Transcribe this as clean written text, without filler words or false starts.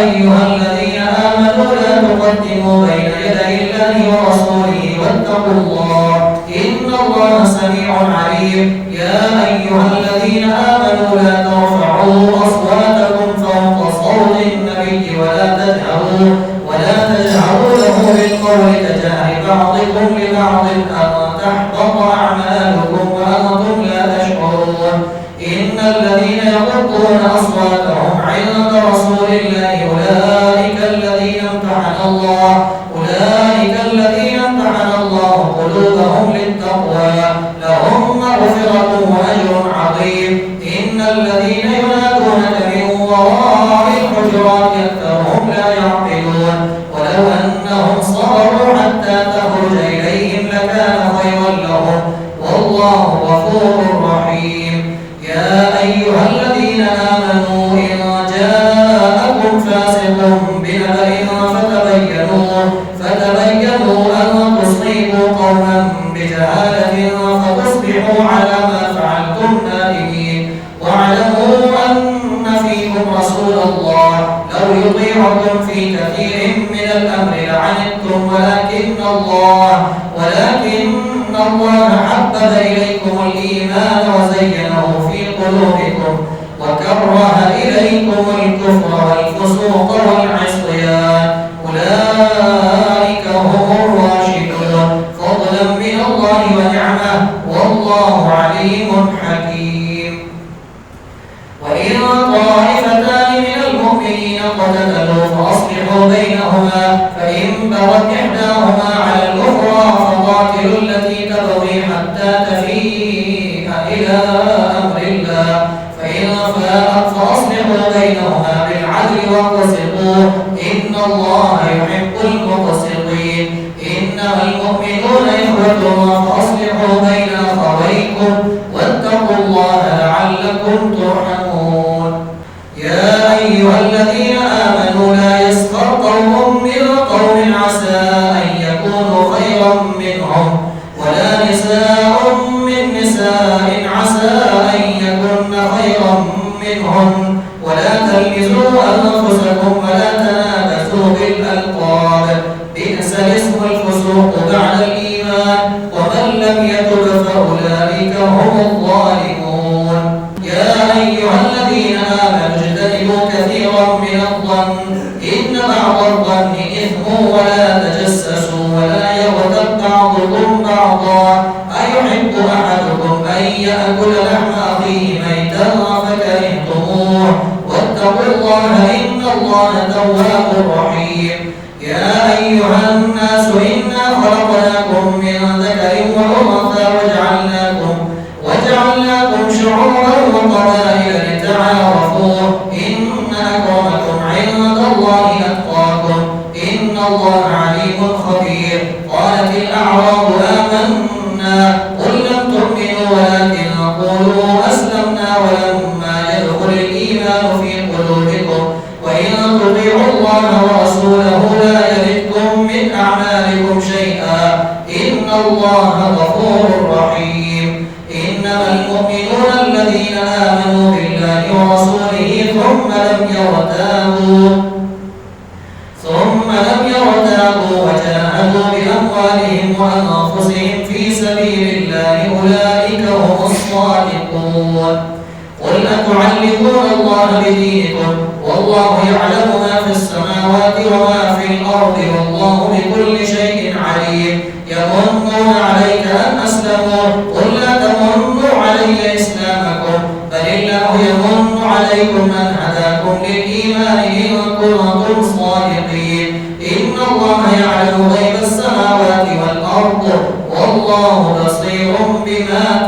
أيها الذين آمنوا لا تقدموا بين يدي الله ورسوله واتقوا الله إن الله سميع عليم. يا أيها الذين آمنوا لا ترفعوا أصواتكم فوق صوت النبي ولا تجهروا له بالقول كجهر بعضكم لبعض أن تحبط أعمالكم وأنتم لا تشعرون. إن الذين يغضون أصواتهم عند رسول الله أولئك الذين امتحن الله قلوبهم للتقوى لهم مغفرة وأجر عظيم. إن الذين ينادونك من وراء الحجرات أكثرهم لا يعقلون. ولو أنهم صبروا حتى تخرج إليهم لكان خيرا لهم والله غفور رحيم. يا أيها الذين آمنوا إن جاءكم فاسق بنبأ فتبينوا أن تصيبوا قوما بجهالة فتصبحوا على ما فعلتم نادمين. واعلموا أن فيكم رسول الله لو يطيعكم في كثير من الأمر لعنتم ولكن الله حبب إليكم الإيمان وزينه في قلوبكم وكره إليكم الكفر والفسوق والعصيان أولئك هم الراشدون فضلا من الله ونعمه والله عليم حكيم. وإن طائفتان من المؤمنين اقتتلوا فأصلحوا بينهما فإن بغت إحداهما على الأخرى فقاتلوا التي تبغي حتى تفيء إلى أمر الله فإن فاءت فأصلحوا بينهما بالعدل واقسطوا إن الله يحب المقسطين. إنما المؤمنون إخوة فأصلحوا بين أخويكم واتقوا الله لعلكم ترحمون. يا أيها الذين آمنوا لا يسخر قوم من قوم عسى أن يكونوا خيرا منهم ولا نساء من نساء عسى أن يكن خيرا منهن ولا تلمزوا أنفسكم ولا تنابزوا بالألقاب بئس الاسم الفسوق بعد الإيمان ومن لم يتب فأولئك هم الظالمون. يا أيها الذين آمنوا اجتنبوا كثيرا من الظن إن بعض الظن إثم ولا تجسسوا ولا يغتب بعضكم بعضا أيحب أحدكم أن يأكل لحم أخيه ميتا فكرهتموه واتقوا الله إن الله تواب رحيم. يا أيها الناس إنا خلقناكم من ذكر وأنثى وجعلناكم شعوبا وقبائل لتعارفوا إن أكرمكم عند الله أتقاكم إن الله عليم خبير. قالت الأعراب آمنا قل لم تؤمنوا ولكن قولوا أسلمنا ولما يدخل الإيمان في قلوبكم وإن تطيعوا الله ورسوله لا يلدكم من أعمالكم شيئا إن الله غفور رحيم. إنما المؤمنون الذين آمنوا بالله ورسوله ثم لم يرتابوا وجاهدوا بأموالهم وأنفسهم في سبيل الله أولئك هم الصادقون. قل أتعلمون الله بدينكم والله يعلم ما في السماوات وما في الأرض والله بكل شيء عليم. يمنون عليك أن أسلموا قل لا تمنوا علي إسلامكم بل الله يمن عليكم أن هداكم للإيمان إن كنتم صادقين. إن الله يعلم غيب السماوات والأرض والله بصير بما